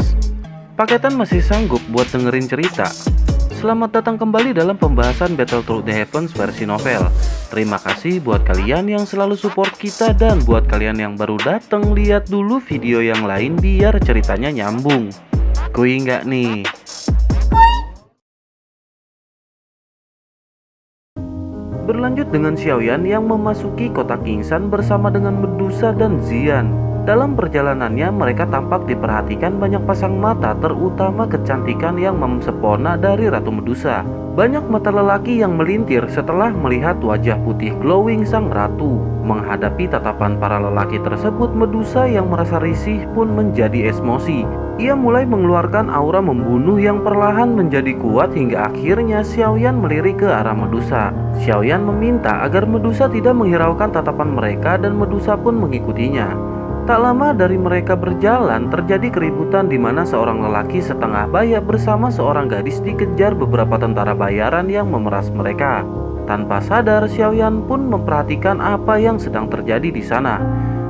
guys, paketan masih sanggup buat dengerin cerita? Selamat datang kembali dalam pembahasan Battle Through the Heavens versi novel. Terima kasih buat kalian yang selalu support kita, dan buat kalian yang baru datang, lihat dulu video yang lain biar ceritanya nyambung. Kui nggak nih? Berlanjut dengan Xiaoyan yang memasuki kota Kingsan bersama dengan Medusa dan Xian. Dalam perjalanannya mereka tampak diperhatikan banyak pasang mata, terutama kecantikan yang memsepona dari Ratu Medusa. Banyak mata lelaki yang melintir setelah melihat wajah putih glowing sang ratu. Menghadapi tatapan para lelaki tersebut, Medusa yang merasa risih pun menjadi emosi. Ia mulai mengeluarkan aura membunuh yang perlahan menjadi kuat hingga akhirnya Xiaoyan melirik ke arah Medusa. Xiaoyan meminta agar Medusa tidak menghiraukan tatapan mereka dan Medusa pun mengikutinya. Tak lama dari mereka berjalan, terjadi keributan di mana seorang lelaki setengah baya bersama seorang gadis dikejar beberapa tentara bayaran yang memeras mereka. Tanpa sadar, Xiaoyan pun memperhatikan apa yang sedang terjadi di sana.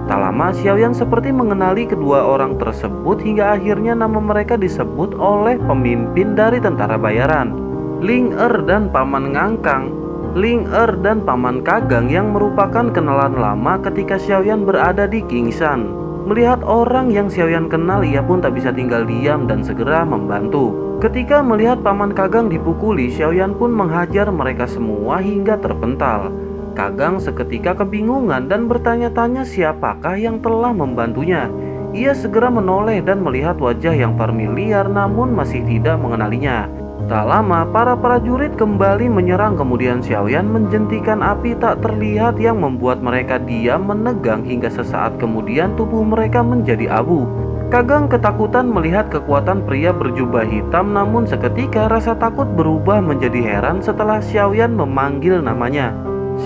Tak lama, Xiaoyan seperti mengenali kedua orang tersebut hingga akhirnya nama mereka disebut oleh pemimpin dari tentara bayaran, Ling dan Paman Ngangkang. Ling dan Paman Kagang yang merupakan kenalan lama ketika Xiaoyan berada di Kingsan. Melihat orang yang Xiaoyan kenal, ia pun tak bisa tinggal diam dan segera membantu. Ketika melihat Paman Kagang dipukuli, Xiaoyan pun menghajar mereka semua hingga terpental. Kagang seketika kebingungan dan bertanya-tanya siapakah yang telah membantunya. Ia segera menoleh dan melihat wajah yang familiar namun masih tidak mengenalinya. Tak lama, para prajurit kembali menyerang, kemudian Xiaoyan menjentikan api tak terlihat yang membuat mereka diam menegang hingga sesaat kemudian tubuh mereka menjadi abu. Kagang ketakutan melihat kekuatan pria berjubah hitam, namun seketika rasa takut berubah menjadi heran setelah Xiaoyan memanggil namanya.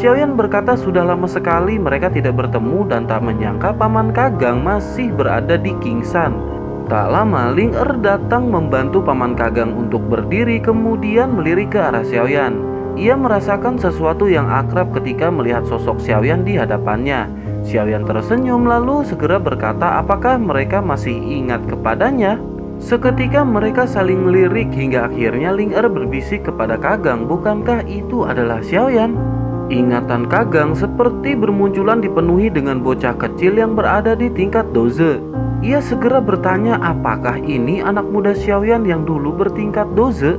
Xiaoyan berkata sudah lama sekali mereka tidak bertemu dan tak menyangka Paman Kagang masih berada di Kingsan. Tak lama, Ling datang membantu Paman Kagang untuk berdiri kemudian melirik ke arah Xiaoyan. Ia merasakan sesuatu yang akrab ketika melihat sosok Xiaoyan di hadapannya. Xiaoyan tersenyum lalu segera berkata apakah mereka masih ingat kepadanya. Seketika mereka saling melirik hingga akhirnya Ling berbisik kepada Kagang, bukankah itu adalah Xiaoyan? Ingatan Kagang seperti bermunculan dipenuhi dengan bocah kecil yang berada di tingkat doze. Ia segera bertanya apakah ini anak muda Xiaoyan yang dulu bertingkat doze?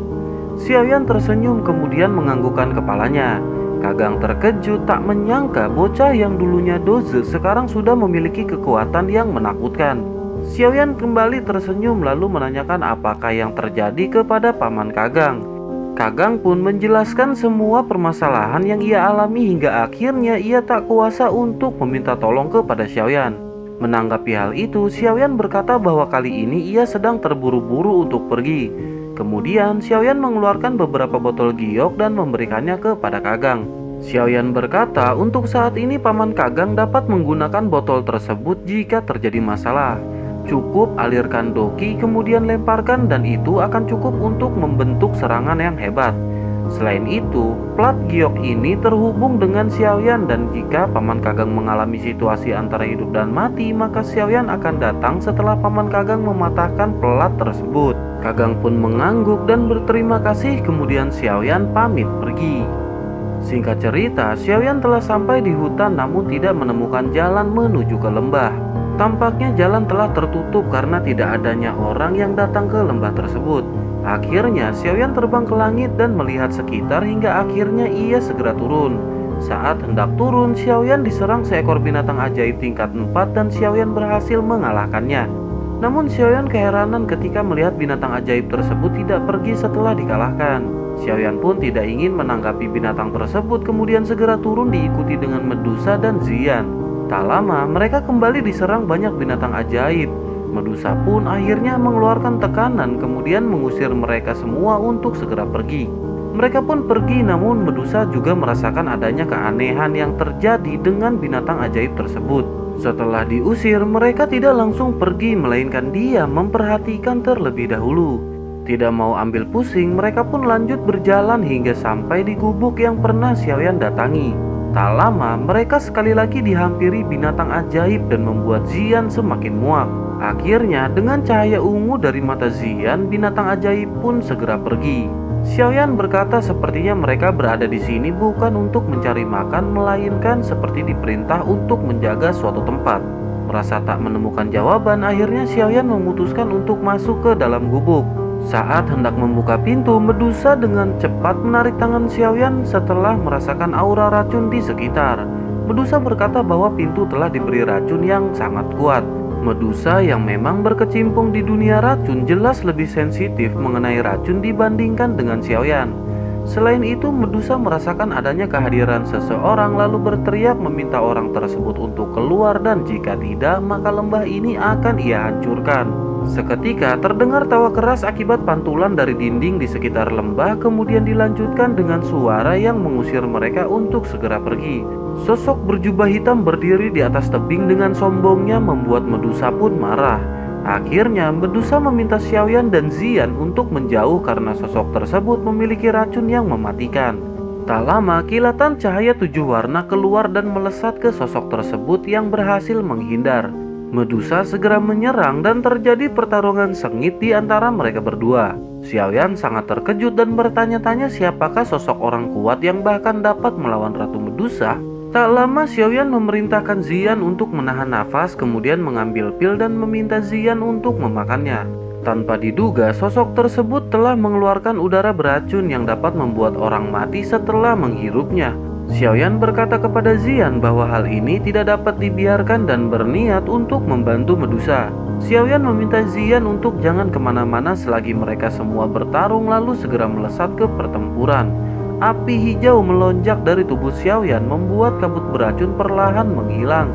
Xiaoyan tersenyum kemudian menganggukkan kepalanya. Kagang terkejut tak menyangka bocah yang dulunya doze sekarang sudah memiliki kekuatan yang menakutkan. Xiaoyan kembali tersenyum lalu menanyakan apakah yang terjadi kepada Paman Kagang. Kagang pun menjelaskan semua permasalahan yang ia alami hingga akhirnya ia tak kuasa untuk meminta tolong kepada Xiaoyan. Menanggapi hal itu, Xiaoyan berkata bahwa kali ini ia sedang terburu-buru untuk pergi. Kemudian Xiaoyan mengeluarkan beberapa botol giok dan memberikannya kepada Kagang. Xiaoyan berkata untuk saat ini Paman Kagang dapat menggunakan botol tersebut jika terjadi masalah. Cukup alirkan doki kemudian lemparkan dan itu akan cukup untuk membentuk serangan yang hebat. Selain itu, plat giok ini terhubung dengan Xiaoyan dan jika Paman Kagang mengalami situasi antara hidup dan mati, maka Xiaoyan akan datang setelah Paman Kagang mematahkan plat tersebut. Kagang pun mengangguk dan berterima kasih kemudian Xiaoyan pamit pergi. Singkat cerita, Xiaoyan telah sampai di hutan namun tidak menemukan jalan menuju ke lembah. Tampaknya jalan telah tertutup karena tidak adanya orang yang datang ke lembah tersebut. Akhirnya Xiaoyan terbang ke langit dan melihat sekitar hingga akhirnya ia segera turun. Saat hendak turun, Xiaoyan diserang seekor binatang ajaib tingkat 4 dan Xiaoyan berhasil mengalahkannya. Namun Xiaoyan keheranan ketika melihat binatang ajaib tersebut tidak pergi setelah dikalahkan. Xiaoyan pun tidak ingin menanggapi binatang tersebut kemudian segera turun diikuti dengan Medusa dan Xian. Tak lama mereka kembali diserang banyak binatang ajaib. Medusa pun akhirnya mengeluarkan tekanan kemudian mengusir mereka semua untuk segera pergi. Mereka pun pergi namun Medusa juga merasakan adanya keanehan yang terjadi dengan binatang ajaib tersebut. Setelah diusir mereka tidak langsung pergi melainkan dia memperhatikan terlebih dahulu. Tidak mau ambil pusing mereka pun lanjut berjalan hingga sampai di gubuk yang pernah Xiaoyan datangi. Tak lama mereka sekali lagi dihampiri binatang ajaib dan membuat Xian semakin muak. Akhirnya, dengan cahaya ungu dari mata Zian, binatang ajaib pun segera pergi. Xiaoyan berkata sepertinya mereka berada di sini bukan untuk mencari makan, melainkan seperti diperintah untuk menjaga suatu tempat. Merasa tak menemukan jawaban, akhirnya Xiaoyan memutuskan untuk masuk ke dalam gubuk. Saat hendak membuka pintu, Medusa dengan cepat menarik tangan Xiaoyan setelah merasakan aura racun di sekitar. Medusa berkata bahwa pintu telah diberi racun yang sangat kuat. Medusa yang memang berkecimpung di dunia racun jelas lebih sensitif mengenai racun dibandingkan dengan Xiaoyan. Selain itu, Medusa merasakan adanya kehadiran seseorang lalu berteriak meminta orang tersebut untuk keluar dan jika tidak, maka lembah ini akan ia hancurkan. Seketika terdengar tawa keras akibat pantulan dari dinding di sekitar lembah, kemudian dilanjutkan dengan suara yang mengusir mereka untuk segera pergi. Sosok berjubah hitam berdiri di atas tebing dengan sombongnya membuat Medusa pun marah. Akhirnya Medusa meminta Xiaoyan dan Zian untuk menjauh karena sosok tersebut memiliki racun yang mematikan. Tak lama kilatan cahaya 7 warna keluar dan melesat ke sosok tersebut yang berhasil menghindar. Medusa segera menyerang dan terjadi pertarungan sengit di antara mereka berdua. Xiaoyan sangat terkejut dan bertanya-tanya siapakah sosok orang kuat yang bahkan dapat melawan Ratu Medusa. Tak lama Xiaoyan memerintahkan Zian untuk menahan nafas, kemudian mengambil pil dan meminta Zian untuk memakannya. Tanpa diduga, sosok tersebut telah mengeluarkan udara beracun yang dapat membuat orang mati setelah menghirupnya. Xiaoyan berkata kepada Zian bahwa hal ini tidak dapat dibiarkan dan berniat untuk membantu Medusa. Xiaoyan meminta Zian untuk jangan kemana-mana selagi mereka semua bertarung lalu segera melesat ke pertempuran. Api hijau melonjak dari tubuh Xiaoyan membuat kabut beracun perlahan menghilang.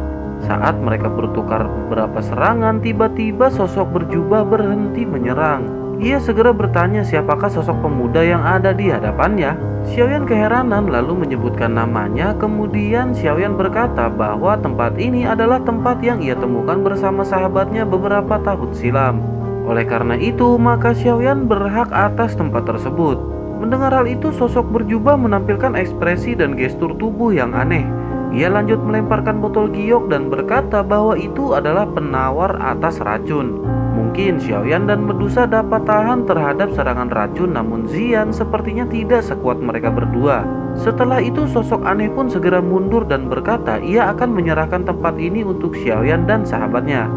Saat mereka bertukar beberapa serangan, tiba-tiba sosok berjubah berhenti menyerang. Ia segera bertanya siapakah sosok pemuda yang ada di hadapannya. Xiaoyan keheranan lalu menyebutkan namanya. Kemudian Xiaoyan berkata bahwa tempat ini adalah tempat yang ia temukan bersama sahabatnya beberapa tahun silam. Oleh karena itu, maka Xiaoyan berhak atas tempat tersebut. Mendengar hal itu, sosok berjubah menampilkan ekspresi dan gestur tubuh yang aneh. Ia lanjut melemparkan botol giok dan berkata bahwa itu adalah penawar atas racun. Mungkin Xiaoyan dan Medusa dapat tahan terhadap serangan racun, namun Zian sepertinya tidak sekuat mereka berdua. Setelah itu, sosok aneh pun segera mundur dan berkata ia akan menyerahkan tempat ini untuk Xiaoyan dan sahabatnya.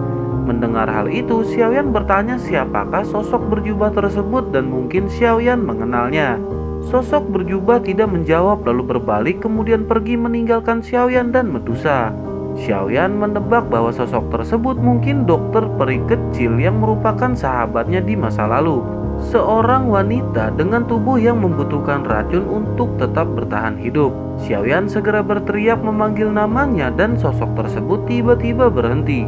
Mendengar hal itu, Xiaoyan bertanya siapakah sosok berjubah tersebut dan mungkin Xiaoyan mengenalnya. Sosok berjubah tidak menjawab lalu berbalik kemudian pergi meninggalkan Xiaoyan dan Medusa. Xiaoyan menebak bahwa sosok tersebut mungkin dokter peri kecil yang merupakan sahabatnya di masa lalu. Seorang wanita dengan tubuh yang membutuhkan racun untuk tetap bertahan hidup. Xiaoyan segera berteriak memanggil namanya dan sosok tersebut tiba-tiba berhenti.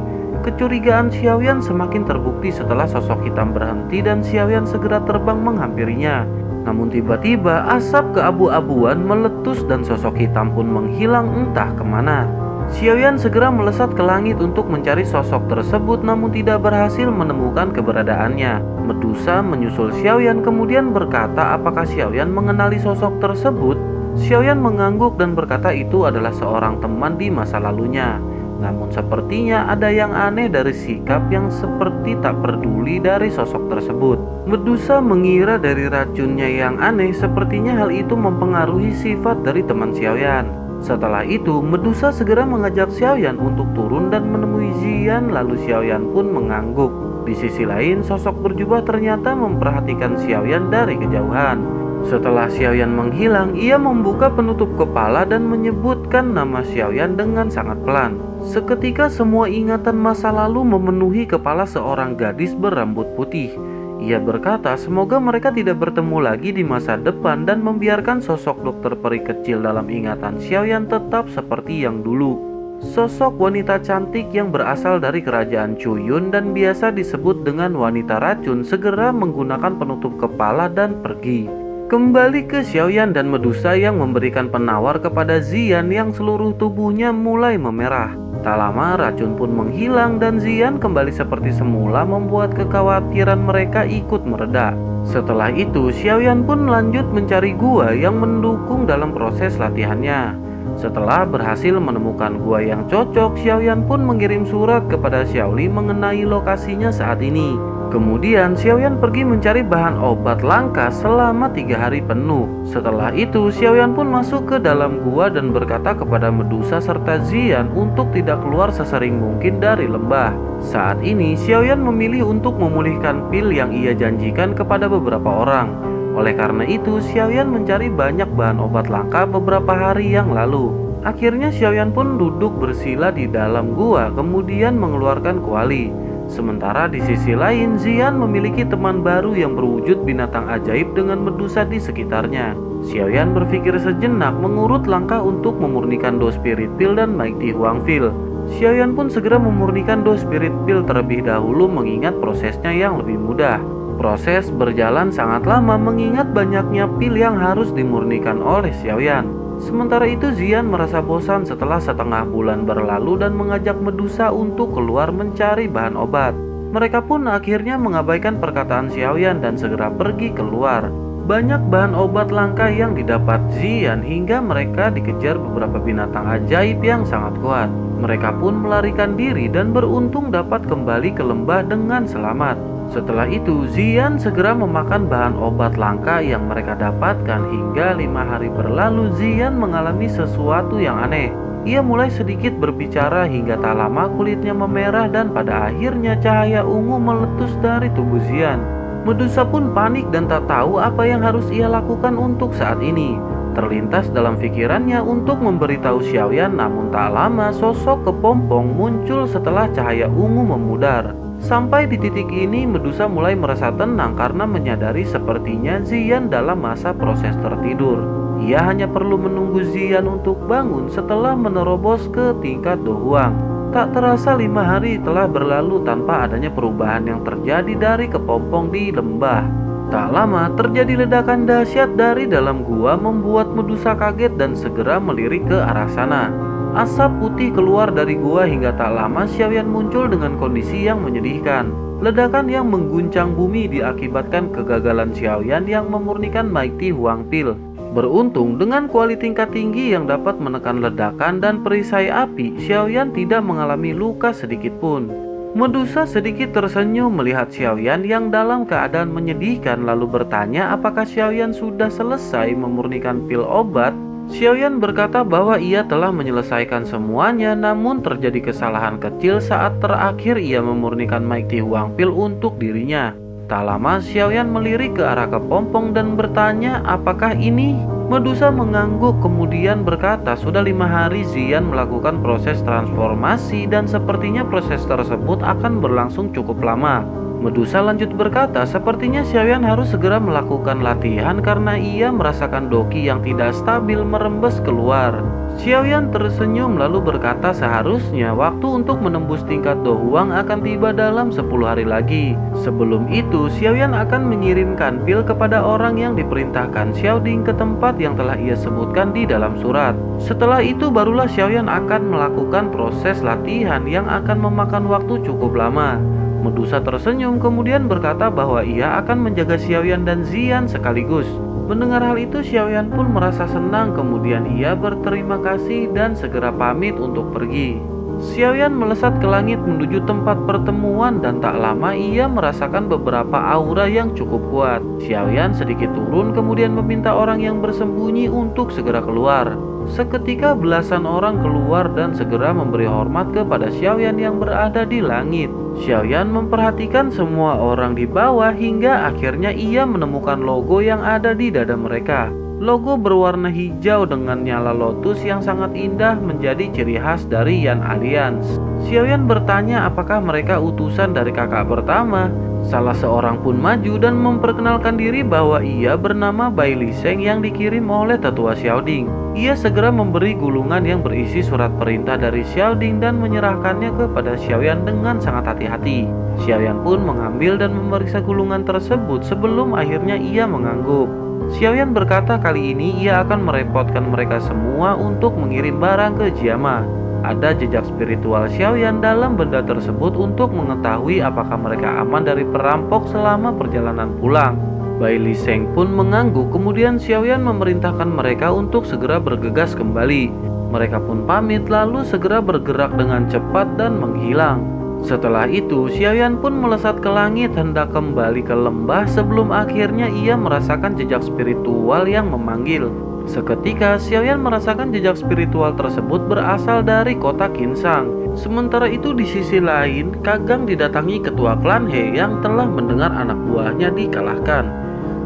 Kecurigaan Xiaoyan semakin terbukti setelah sosok hitam berhenti dan Xiaoyan segera terbang menghampirinya. Namun tiba-tiba asap keabu-abuan meletus dan sosok hitam pun menghilang entah kemana. Xiaoyan segera melesat ke langit untuk mencari sosok tersebut namun tidak berhasil menemukan keberadaannya. Medusa menyusul Xiaoyan kemudian berkata apakah Xiaoyan mengenali sosok tersebut. Xiaoyan mengangguk dan berkata itu adalah seorang teman di masa lalunya. Namun sepertinya ada yang aneh dari sikap yang seperti tak peduli dari sosok tersebut. Medusa mengira dari racunnya yang aneh, sepertinya hal itu mempengaruhi sifat dari teman Xiaoyan. Setelah itu, Medusa segera mengajak Xiaoyan untuk turun dan menemui Zian, lalu Xiaoyan pun mengangguk. Di sisi lain, sosok berjubah ternyata memperhatikan Xiaoyan dari kejauhan. Setelah Xiaoyan menghilang, ia membuka penutup kepala dan menyebutkan nama Xiaoyan dengan sangat pelan. Seketika semua ingatan masa lalu memenuhi kepala seorang gadis berambut putih. Ia berkata semoga mereka tidak bertemu lagi di masa depan dan membiarkan sosok dokter peri kecil dalam ingatan Xiaoyan tetap seperti yang dulu. Sosok wanita cantik yang berasal dari kerajaan Chuyun dan biasa disebut dengan wanita racun segera menggunakan penutup kepala dan pergi. Kembali ke Xiaoyan dan Medusa yang memberikan penawar kepada Zian yang seluruh tubuhnya mulai memerah. Tak lama racun pun menghilang dan Zian kembali seperti semula membuat kekhawatiran mereka ikut mereda. Setelah itu Xiaoyan pun lanjut mencari gua yang mendukung dalam proses latihannya. Setelah berhasil menemukan gua yang cocok, Xiaoyan pun mengirim surat kepada Xiaoli mengenai lokasinya saat ini. Kemudian Xiaoyan pergi mencari bahan obat langka selama 3 hari penuh. Setelah itu Xiaoyan pun masuk ke dalam gua dan berkata kepada Medusa serta Zian untuk tidak keluar sesering mungkin dari lembah. Saat ini Xiaoyan memilih untuk memulihkan pil yang ia janjikan kepada beberapa orang. Oleh karena itu Xiaoyan mencari banyak bahan obat langka beberapa hari yang lalu. Akhirnya Xiaoyan pun duduk bersila di dalam gua kemudian mengeluarkan kuali. Sementara di sisi lain, Zian memiliki teman baru yang berwujud binatang ajaib dengan Medusa di sekitarnya. Xiaoyan berpikir sejenak mengurut langkah untuk memurnikan Do Spirit Pill dan Mighty Huang Pill. Xiaoyan pun segera memurnikan Do Spirit Pill terlebih dahulu mengingat prosesnya yang lebih mudah. Proses berjalan sangat lama mengingat banyaknya pil yang harus dimurnikan oleh Xiaoyan. Sementara itu Zian merasa bosan setelah setengah bulan berlalu dan mengajak Medusa untuk keluar mencari bahan obat. Mereka pun akhirnya mengabaikan perkataan Xiaoyan dan segera pergi keluar. Banyak bahan obat langka yang didapat Zian hingga mereka dikejar beberapa binatang ajaib yang sangat kuat. Mereka pun melarikan diri dan beruntung dapat kembali ke lembah dengan selamat. Setelah itu Zian segera memakan bahan obat langka yang mereka dapatkan hingga 5 hari berlalu. Zian mengalami sesuatu yang aneh. Ia mulai sedikit berbicara hingga tak lama kulitnya memerah dan pada akhirnya cahaya ungu meletus dari tubuh Zian. Medusa pun panik dan tak tahu apa yang harus ia lakukan untuk saat ini. Terlintas dalam pikirannya untuk memberitahu Xiaoyan, namun tak lama sosok kepompong muncul setelah cahaya ungu memudar. Sampai di titik ini Medusa mulai merasa tenang karena menyadari sepertinya Zian dalam masa proses tertidur. Ia hanya perlu menunggu Zian untuk bangun setelah menerobos ke tingkat Do Huang. Tak terasa 5 hari telah berlalu tanpa adanya perubahan yang terjadi dari kepompong di lembah. Tak lama terjadi ledakan dahsyat dari dalam gua membuat Medusa kaget dan segera melirik ke arah sana. Asap putih keluar dari gua hingga tak lama Xiaoyan muncul dengan kondisi yang menyedihkan. Ledakan yang mengguncang bumi diakibatkan kegagalan Xiaoyan yang memurnikan Mighty Huang Pill. Beruntung dengan kuali tingkat tinggi yang dapat menekan ledakan dan perisai api, Xiaoyan tidak mengalami luka sedikit pun. Medusa sedikit tersenyum melihat Xiaoyan yang dalam keadaan menyedihkan lalu bertanya apakah Xiaoyan sudah selesai memurnikan pil obat. Xiaoyan berkata bahwa ia telah menyelesaikan semuanya, namun terjadi kesalahan kecil saat terakhir ia memurnikan Mighty Huang Pill untuk dirinya. Tak lama Xiaoyan melirik ke arah kepompong dan bertanya apakah ini? Medusa mengangguk kemudian berkata sudah 5 hari Zian melakukan proses transformasi dan sepertinya proses tersebut akan berlangsung cukup lama. Medusa lanjut berkata sepertinya Xiaoyan harus segera melakukan latihan karena ia merasakan doki yang tidak stabil merembes keluar. Xiaoyan tersenyum lalu berkata seharusnya waktu untuk menembus tingkat Do Huang akan tiba dalam 10 hari lagi. Sebelum itu Xiaoyan akan mengirimkan pil kepada orang yang diperintahkan Xiaoding ke tempat yang telah ia sebutkan di dalam surat. Setelah itu barulah Xiaoyan akan melakukan proses latihan yang akan memakan waktu cukup lama. Medusa tersenyum kemudian berkata bahwa ia akan menjaga Xiaoyan dan Zian sekaligus. Mendengar hal itu Xiaoyan pun merasa senang kemudian ia berterima kasih dan segera pamit untuk pergi. Xiaoyan melesat ke langit menuju tempat pertemuan dan tak lama ia merasakan beberapa aura yang cukup kuat. Xiaoyan sedikit turun kemudian meminta orang yang bersembunyi untuk segera keluar. Seketika belasan orang keluar dan segera memberi hormat kepada Xiaoyan yang berada di langit. Xiaoyan memperhatikan semua orang di bawah hingga akhirnya ia menemukan logo yang ada di dada mereka. Logo berwarna hijau dengan nyala lotus yang sangat indah menjadi ciri khas dari Yan Alliance. Xiaoyan bertanya apakah mereka utusan dari kakak pertama. Salah seorang pun maju dan memperkenalkan diri bahwa ia bernama Bai Liseng yang dikirim oleh tetua Xiaoding. Ia segera memberi gulungan yang berisi surat perintah dari Xiaoding dan menyerahkannya kepada Xiaoyan dengan sangat hati-hati. Xiaoyan pun mengambil dan memeriksa gulungan tersebut sebelum akhirnya ia mengangguk. Xiaoyan berkata kali ini ia akan merepotkan mereka semua untuk mengirim barang ke Jiama. Ada jejak spiritual Xiaoyan dalam benda tersebut untuk mengetahui apakah mereka aman dari perampok selama perjalanan pulang. Bai Liseng pun mengangguk kemudian Xiaoyan memerintahkan mereka untuk segera bergegas kembali. Mereka pun pamit lalu segera bergerak dengan cepat dan menghilang. Setelah itu, Xiaoyan pun melesat ke langit hendak kembali ke lembah sebelum akhirnya ia merasakan jejak spiritual yang memanggil. Seketika, Xiaoyan merasakan jejak spiritual tersebut berasal dari kota Qinshan. Sementara itu di sisi lain, Kagang didatangi ketua klan He yang telah mendengar anak buahnya dikalahkan.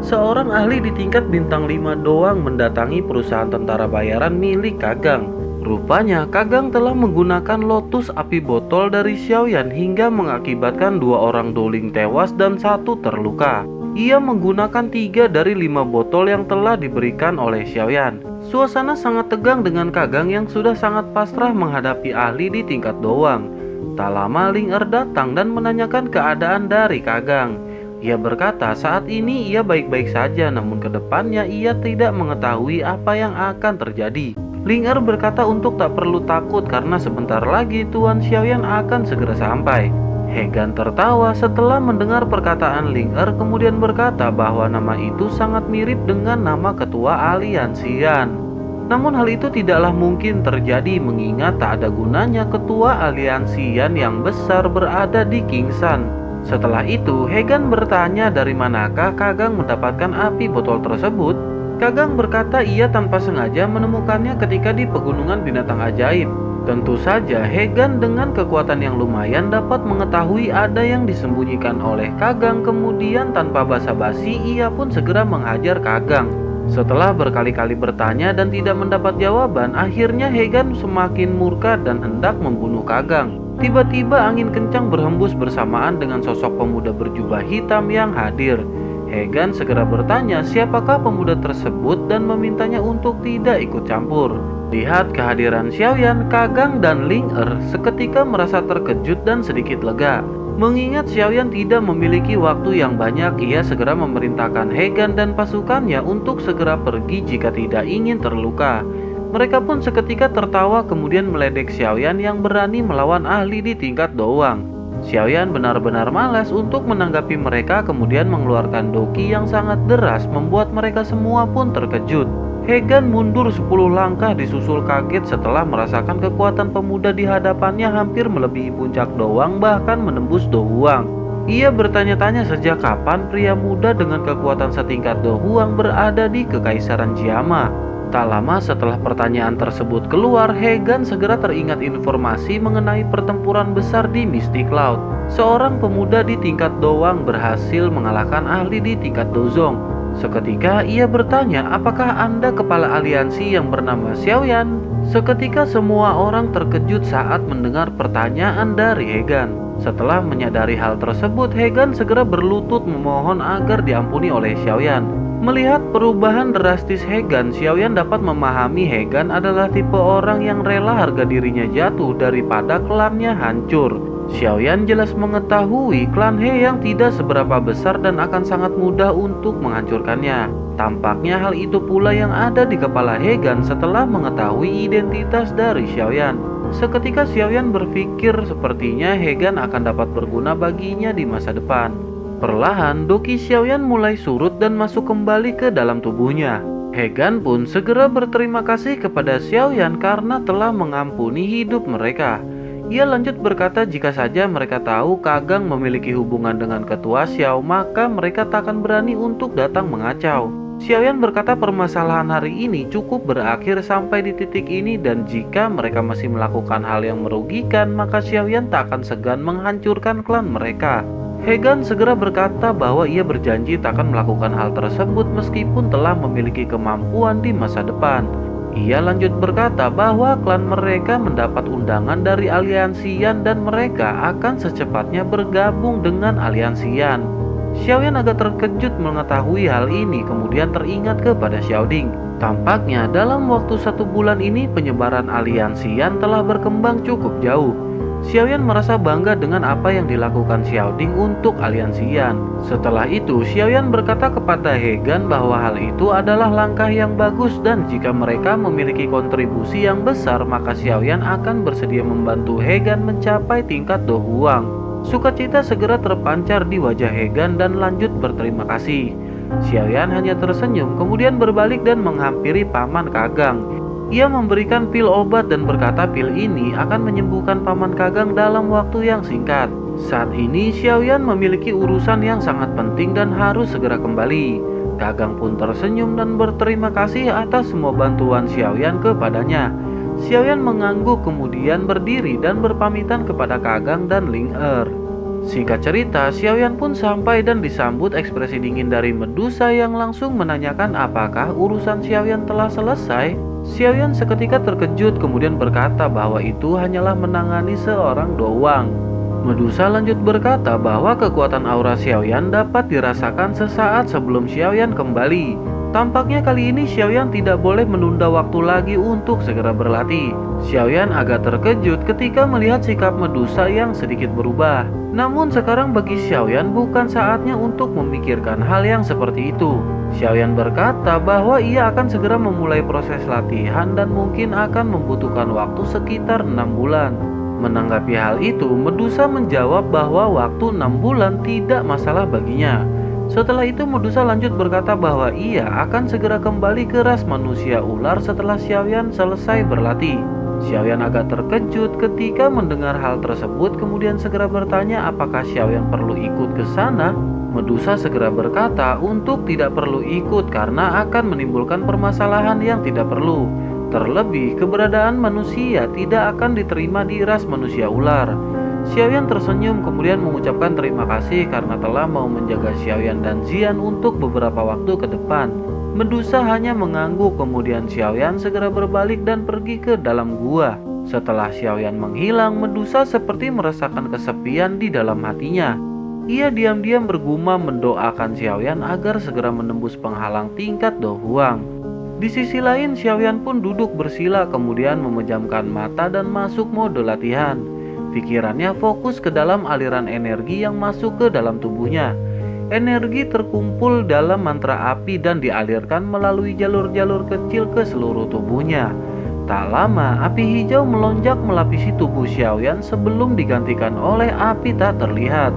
Seorang ahli di tingkat bintang 5 doang mendatangi perusahaan tentara bayaran milik Kagang. Rupanya Kagang telah menggunakan lotus api botol dari Xiaoyan hingga mengakibatkan 2 orang Doling tewas dan 1 terluka. Ia menggunakan 3 dari 5 botol yang telah diberikan oleh Xiaoyan. Suasana sangat tegang dengan Kagang yang sudah sangat pasrah menghadapi ahli di tingkat doang. Tak lama Ling Er datang dan menanyakan keadaan dari Kagang. Ia berkata saat ini ia baik-baik saja, namun kedepannya ia tidak mengetahui apa yang akan terjadi. Ling Er berkata untuk tak perlu takut karena sebentar lagi Tuan Xiaoyan akan segera sampai. Hegan tertawa setelah mendengar perkataan Ling Er, kemudian berkata bahwa nama itu sangat mirip dengan nama ketua aliansian. Namun hal itu tidaklah mungkin terjadi mengingat tak ada gunanya ketua aliansian yang besar berada di Qinshan. Setelah itu, Hegan bertanya dari manakah Kagang mendapatkan api botol tersebut. Kagang berkata ia tanpa sengaja menemukannya ketika di pegunungan binatang ajaib. Tentu saja Hegan dengan kekuatan yang lumayan dapat mengetahui ada yang disembunyikan oleh Kagang. Kemudian tanpa basa-basi ia pun segera menghajar Kagang. Setelah berkali-kali bertanya dan tidak mendapat jawaban, akhirnya Hegan semakin murka dan hendak membunuh Kagang. Tiba-tiba angin kencang berhembus bersamaan dengan sosok pemuda berjubah hitam yang hadir. Hegan segera bertanya siapakah pemuda tersebut dan memintanya untuk tidak ikut campur. Lihat kehadiran Xiaoyan, Kagang dan Ling Er seketika merasa terkejut dan sedikit lega. Mengingat Xiaoyan tidak memiliki waktu yang banyak, ia segera memerintahkan Hegan dan pasukannya untuk segera pergi jika tidak ingin terluka. Mereka pun seketika tertawa kemudian meledek Xiaoyan yang berani melawan ahli di tingkat doang. Xiaoyan benar-benar malas untuk menanggapi mereka, kemudian mengeluarkan doki yang sangat deras membuat mereka semua pun terkejut. Hegan mundur 10 langkah disusul kaget setelah merasakan kekuatan pemuda di hadapannya hampir melebihi puncak doang, bahkan menembus Do Huang. Ia bertanya-tanya sejak kapan pria muda dengan kekuatan setingkat Do Huang berada di Kekaisaran Jiama. Tak lama setelah pertanyaan tersebut keluar, Hegan segera teringat informasi mengenai pertempuran besar di Misty Cloud. Seorang pemuda di tingkat doang berhasil mengalahkan ahli di tingkat dozong. Seketika ia bertanya, apakah Anda kepala aliansi yang bernama Xiaoyan? Seketika semua orang terkejut saat mendengar pertanyaan dari Hegan. Setelah menyadari hal tersebut, Hegan segera berlutut memohon agar diampuni oleh Xiaoyan. Melihat perubahan drastis Hegan, Xiaoyan dapat memahami Hegan adalah tipe orang yang rela harga dirinya jatuh daripada klannya hancur. Xiaoyan jelas mengetahui klan He yang tidak seberapa besar dan akan sangat mudah untuk menghancurkannya. Tampaknya hal itu pula yang ada di kepala Hegan setelah mengetahui identitas dari Xiaoyan. Seketika Xiaoyan berpikir sepertinya Hegan akan dapat berguna baginya di masa depan. Perlahan, doki Xiaoyan mulai surut dan masuk kembali ke dalam tubuhnya. Hegan pun segera berterima kasih kepada Xiaoyan karena telah mengampuni hidup mereka. Ia lanjut berkata jika saja mereka tahu Kagang memiliki hubungan dengan ketua Xiao, maka mereka tak akan berani untuk datang mengacau. Xiaoyan berkata permasalahan hari ini cukup berakhir sampai di titik ini, dan jika mereka masih melakukan hal yang merugikan, maka Xiaoyan tak akan segan menghancurkan klan mereka. Hegan segera berkata bahwa ia berjanji tak akan melakukan hal tersebut meskipun telah memiliki kemampuan di masa depan. Ia lanjut berkata bahwa klan mereka mendapat undangan dari aliansian dan mereka akan secepatnya bergabung dengan aliansian. Xiaoyan agak terkejut mengetahui hal ini, kemudian teringat kepada Xiaoding. Tampaknya dalam waktu 1 bulan ini penyebaran aliansian telah berkembang cukup jauh. Xiaoyan merasa bangga dengan apa yang dilakukan Xiaoding untuk aliansian. Setelah itu, Xiaoyan berkata kepada Hegan bahwa hal itu adalah langkah yang bagus dan jika mereka memiliki kontribusi yang besar, maka Xiaoyan akan bersedia membantu Hegan mencapai tingkat Do Huang. Sukacita segera terpancar di wajah Hegan dan lanjut berterima kasih. Xiaoyan hanya tersenyum, kemudian berbalik dan menghampiri paman Kagang. Ia memberikan pil obat dan berkata pil ini akan menyembuhkan Paman Kagang dalam waktu yang singkat. Saat ini Xiaoyan memiliki urusan yang sangat penting dan harus segera kembali. Kagang pun tersenyum dan berterima kasih atas semua bantuan Xiaoyan kepadanya. Xiaoyan mengangguk kemudian berdiri dan berpamitan kepada Kagang dan Ling Er. Singkat cerita, Xiaoyan pun sampai dan disambut ekspresi dingin dari Medusa yang langsung menanyakan apakah urusan Xiaoyan telah selesai. Xiaoyan seketika terkejut kemudian berkata bahwa itu hanyalah menangani seorang doang. Medusa lanjut berkata bahwa kekuatan aura Xiaoyan dapat dirasakan sesaat sebelum Xiaoyan kembali. Tampaknya kali ini Xiaoyan tidak boleh menunda waktu lagi untuk segera berlatih. Xiaoyan agak terkejut ketika melihat sikap Medusa yang sedikit berubah. Namun sekarang bagi Xiaoyan bukan saatnya untuk memikirkan hal yang seperti itu. Xiaoyan berkata bahwa ia akan segera memulai proses latihan dan mungkin akan membutuhkan waktu sekitar 6 bulan. Menanggapi hal itu, Medusa menjawab bahwa waktu 6 bulan tidak masalah baginya. Setelah itu Medusa lanjut berkata bahwa ia akan segera kembali ke ras manusia ular setelah Xiaoyan selesai berlatih. Xiaoyan agak terkejut ketika mendengar hal tersebut kemudian segera bertanya apakah Xiaoyan perlu ikut ke sana. Medusa segera berkata untuk tidak perlu ikut karena akan menimbulkan permasalahan yang tidak perlu. Terlebih keberadaan manusia tidak akan diterima di ras manusia ular. Xiaoyan tersenyum kemudian mengucapkan terima kasih karena telah mau menjaga Xiaoyan dan Zian untuk beberapa waktu ke depan. Medusa hanya mengangguk kemudian Xiaoyan segera berbalik dan pergi ke dalam gua. Setelah Xiaoyan menghilang, Medusa seperti merasakan kesepian di dalam hatinya. Ia diam-diam bergumam mendoakan Xiaoyan agar segera menembus penghalang tingkat Do Huang. Di sisi lain Xiaoyan pun duduk bersila kemudian memejamkan mata dan masuk mode latihan. Pikirannya fokus ke dalam aliran energi yang masuk ke dalam tubuhnya. Energi terkumpul dalam mantra api dan dialirkan melalui jalur-jalur kecil ke seluruh tubuhnya. Tak lama, api hijau melonjak melapisi tubuh Xiaoyan sebelum digantikan oleh api tak terlihat.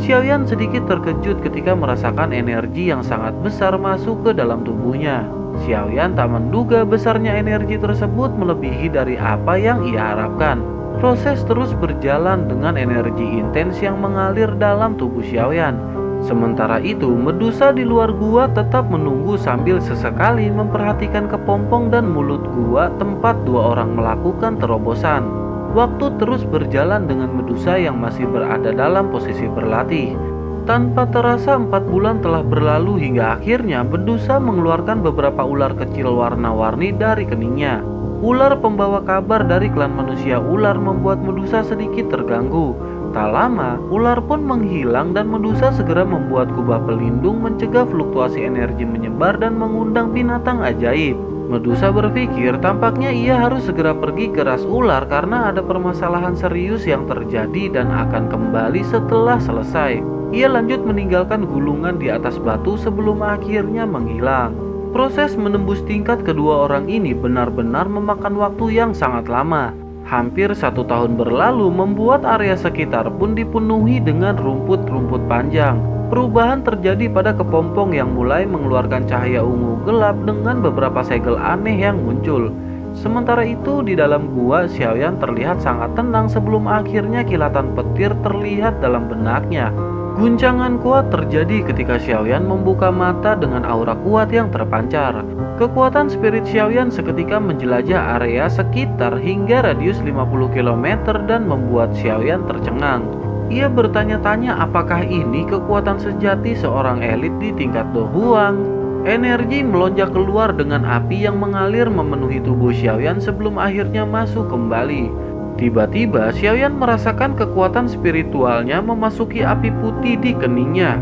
Xiaoyan sedikit terkejut ketika merasakan energi yang sangat besar masuk ke dalam tubuhnya. Xiaoyan tak menduga besarnya energi tersebut melebihi dari apa yang ia harapkan. Proses terus berjalan dengan energi intens yang mengalir dalam tubuh Xiaoyan. Sementara itu, Medusa di luar gua tetap menunggu sambil sesekali memperhatikan kepompong dan mulut gua tempat dua orang melakukan terobosan. Waktu terus berjalan dengan Medusa yang masih berada dalam posisi berlatih. Tanpa terasa 4 bulan telah berlalu hingga akhirnya Medusa mengeluarkan beberapa ular kecil warna-warni dari keningnya. Ular pembawa kabar dari klan manusia ular membuat Medusa sedikit terganggu. Tak lama, ular pun menghilang dan Medusa segera membuat kubah pelindung mencegah fluktuasi energi menyebar dan mengundang binatang ajaib. Medusa berpikir tampaknya ia harus segera pergi ke ras ular karena ada permasalahan serius yang terjadi dan akan kembali setelah selesai. Ia lanjut meninggalkan gulungan di atas batu sebelum akhirnya menghilang. Proses menembus tingkat kedua orang ini benar-benar memakan waktu yang sangat lama. Hampir 1 tahun berlalu membuat area sekitar pun dipenuhi dengan rumput-rumput panjang. Perubahan terjadi pada kepompong yang mulai mengeluarkan cahaya ungu gelap dengan beberapa segel aneh yang muncul. Sementara itu di dalam gua Xiaoyan terlihat sangat tenang sebelum akhirnya kilatan petir terlihat dalam benaknya. Guncangan kuat terjadi ketika Xiaoyan membuka mata dengan aura kuat yang terpancar. Kekuatan spirit Xiaoyan seketika menjelajah area sekitar hingga radius 50 km dan membuat Xiaoyan tercengang. Ia bertanya-tanya apakah ini kekuatan sejati seorang elit di tingkat Do Huang. Energi melonjak keluar dengan api yang mengalir memenuhi tubuh Xiaoyan sebelum akhirnya masuk kembali. Tiba-tiba Xiaoyan merasakan kekuatan spiritualnya memasuki api putih di keningnya.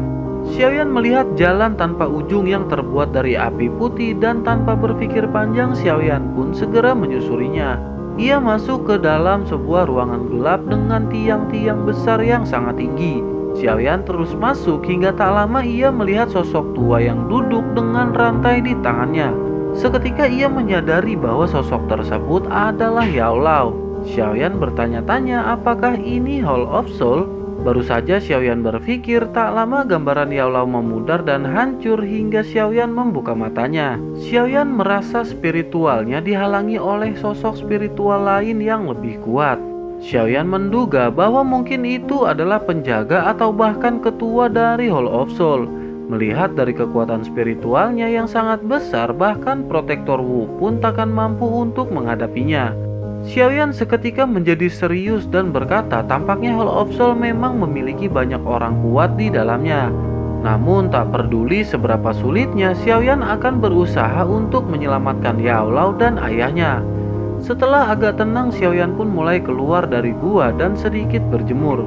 Xiaoyan melihat jalan tanpa ujung yang terbuat dari api putih dan tanpa berpikir panjang Xiaoyan pun segera menyusurinya. Ia masuk ke dalam sebuah ruangan gelap dengan tiang-tiang besar yang sangat tinggi. Xiaoyan terus masuk hingga tak lama ia melihat sosok tua yang duduk dengan rantai di tangannya. Seketika ia menyadari bahwa sosok tersebut adalah Yao Lao. Xiaoyan bertanya-tanya apakah ini Hall of Soul. Baru saja Xiaoyan berpikir, tak lama gambaran Yao Lao memudar dan hancur hingga Xiaoyan membuka matanya. Xiaoyan merasa spiritualnya dihalangi oleh sosok spiritual lain yang lebih kuat. Xiaoyan menduga bahwa mungkin itu adalah penjaga atau bahkan ketua dari Hall of Soul. Melihat dari kekuatan spiritualnya yang sangat besar, bahkan protektor Wu pun takkan mampu untuk menghadapinya. Xiaoyan seketika menjadi serius dan berkata, tampaknya Hall of Soul memang memiliki banyak orang kuat di dalamnya. Namun tak peduli seberapa sulitnya, Xiaoyan akan berusaha untuk menyelamatkan Yao Lao dan ayahnya. Setelah agak tenang, Xiaoyan pun mulai keluar dari gua dan sedikit berjemur.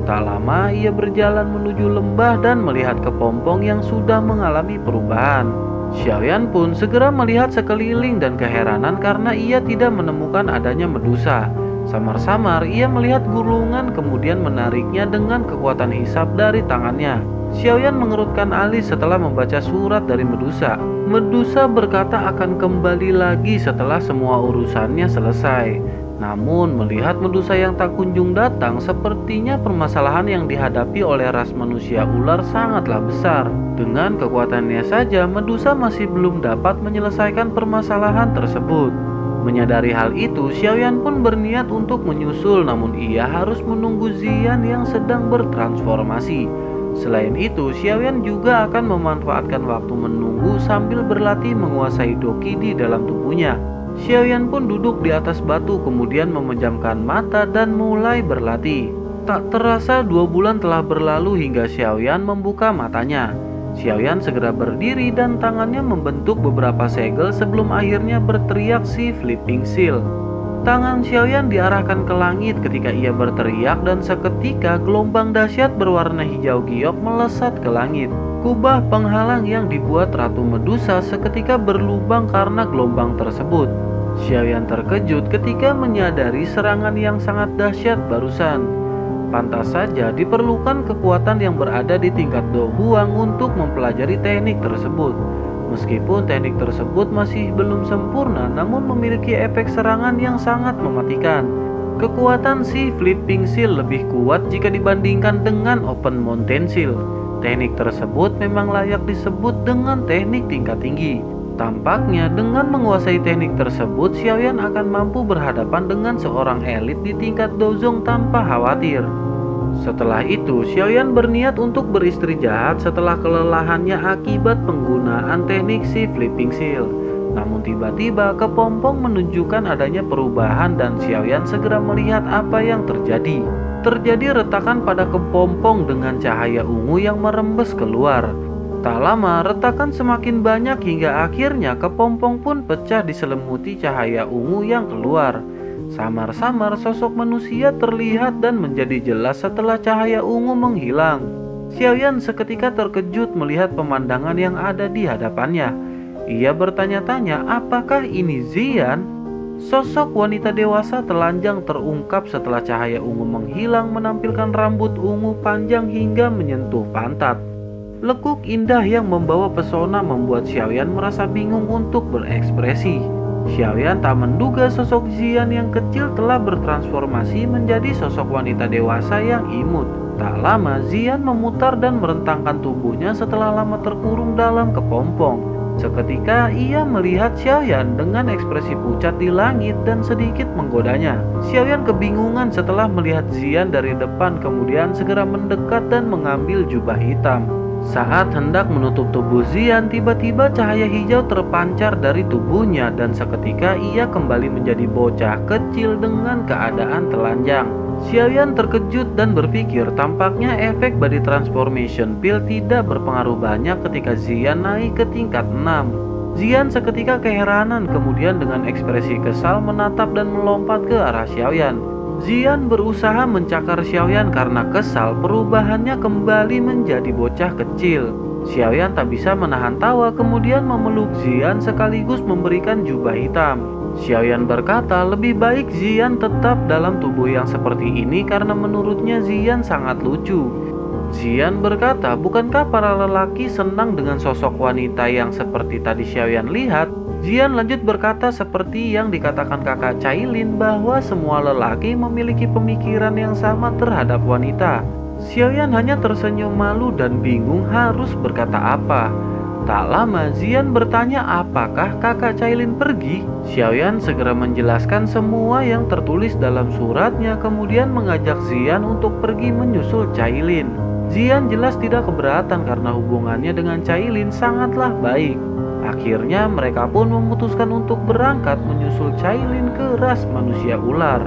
Tak lama ia berjalan menuju lembah dan melihat kepompong yang sudah mengalami perubahan. Xiaoyan pun segera melihat sekeliling dan keheranan karena ia tidak menemukan adanya Medusa. Samar-samar ia melihat gulungan kemudian menariknya dengan kekuatan hisap dari tangannya. Xiaoyan mengerutkan alis setelah membaca surat dari Medusa. Medusa berkata akan kembali lagi setelah semua urusannya selesai. Namun melihat Medusa yang tak kunjung datang, sepertinya permasalahan yang dihadapi oleh ras manusia ular sangatlah besar. Dengan kekuatannya saja, Medusa masih belum dapat menyelesaikan permasalahan tersebut. Menyadari hal itu, Xiaoyan pun berniat untuk menyusul, namun ia harus menunggu Ziyan yang sedang bertransformasi. Selain itu, Xiaoyan juga akan memanfaatkan waktu menunggu sambil berlatih menguasai doki di dalam tubuhnya. Xiaoyan pun duduk di atas batu kemudian memejamkan mata dan mulai berlatih. Tak terasa 2 bulan telah berlalu hingga Xiaoyan membuka matanya. Xiaoyan segera berdiri dan tangannya membentuk beberapa segel sebelum akhirnya berteriak si Flipping Seal. Tangan Xiaoyan diarahkan ke langit ketika ia berteriak dan seketika gelombang dahsyat berwarna hijau giok melesat ke langit. Kubah penghalang yang dibuat Ratu Medusa seketika berlubang karena gelombang tersebut. Xiaoyan terkejut ketika menyadari serangan yang sangat dahsyat barusan. Pantas saja diperlukan kekuatan yang berada di tingkat Do Huang untuk mempelajari teknik tersebut. Meskipun teknik tersebut masih belum sempurna, namun memiliki efek serangan yang sangat mematikan. Kekuatan si Flipping Seal lebih kuat jika dibandingkan dengan Open Mountain Seal. Teknik tersebut memang layak disebut dengan teknik tingkat tinggi. Tampaknya dengan menguasai teknik tersebut, Xiaoyan akan mampu berhadapan dengan seorang elit di tingkat Dozong tanpa khawatir. Setelah itu, Xiaoyan berniat untuk beristirahat setelah kelelahannya akibat penggunaan teknik si Flipping Seal. Namun tiba-tiba kepompong menunjukkan adanya perubahan dan Xiaoyan segera melihat apa yang terjadi. Terjadi retakan pada kepompong dengan cahaya ungu yang merembes keluar. Tak lama, retakan semakin banyak hingga akhirnya kepompong pun pecah diselimuti cahaya ungu yang keluar. Samar-samar sosok manusia terlihat dan menjadi jelas setelah cahaya ungu menghilang. Xiaoyan seketika terkejut melihat pemandangan yang ada di hadapannya. Ia bertanya-tanya, apakah ini Ziyan? Sosok wanita dewasa telanjang terungkap setelah cahaya ungu menghilang, menampilkan rambut ungu panjang hingga menyentuh pantat. Lekuk indah yang membawa pesona membuat Xiaoyan merasa bingung untuk berekspresi. Xiaoyan tak menduga sosok Ziyan yang kecil telah bertransformasi menjadi sosok wanita dewasa yang imut. Tak lama, Ziyan memutar dan merentangkan tubuhnya setelah lama terkurung dalam kepompong. Seketika ia melihat Xiaoyan dengan ekspresi pucat di langit dan sedikit menggodanya. Xiaoyan kebingungan setelah melihat Ziyan dari depan, kemudian segera mendekat dan mengambil jubah hitam. Saat hendak menutup tubuh Ziyan, tiba-tiba cahaya hijau terpancar dari tubuhnya dan seketika ia kembali menjadi bocah kecil dengan keadaan telanjang. Xiaoyan terkejut dan berpikir tampaknya efek body transformation pill tidak berpengaruh banyak ketika Ziyan naik ke tingkat 6. Ziyan seketika keheranan kemudian dengan ekspresi kesal menatap dan melompat ke arah Xiaoyan. Ziyan berusaha mencakar Xiaoyan karena kesal perubahannya kembali menjadi bocah kecil. Xiaoyan tak bisa menahan tawa kemudian memeluk Ziyan sekaligus memberikan jubah hitam. Xiaoyan berkata lebih baik Ziyan tetap dalam tubuh yang seperti ini karena menurutnya Ziyan sangat lucu. Ziyan berkata, bukankah para lelaki senang dengan sosok wanita yang seperti tadi Xiaoyan lihat? Ziyan lanjut berkata seperti yang dikatakan kakak Cailin bahwa semua lelaki memiliki pemikiran yang sama terhadap wanita. Xiaoyan hanya tersenyum malu dan bingung harus berkata apa. Tak lama Zian bertanya apakah kakak Cailin pergi. Xiaoyan segera menjelaskan semua yang tertulis dalam suratnya, kemudian mengajak Zian untuk pergi menyusul Cailin. Zian jelas tidak keberatan karena hubungannya dengan Cailin sangatlah baik. Akhirnya mereka pun memutuskan untuk berangkat menyusul Cailin ke ras manusia ular.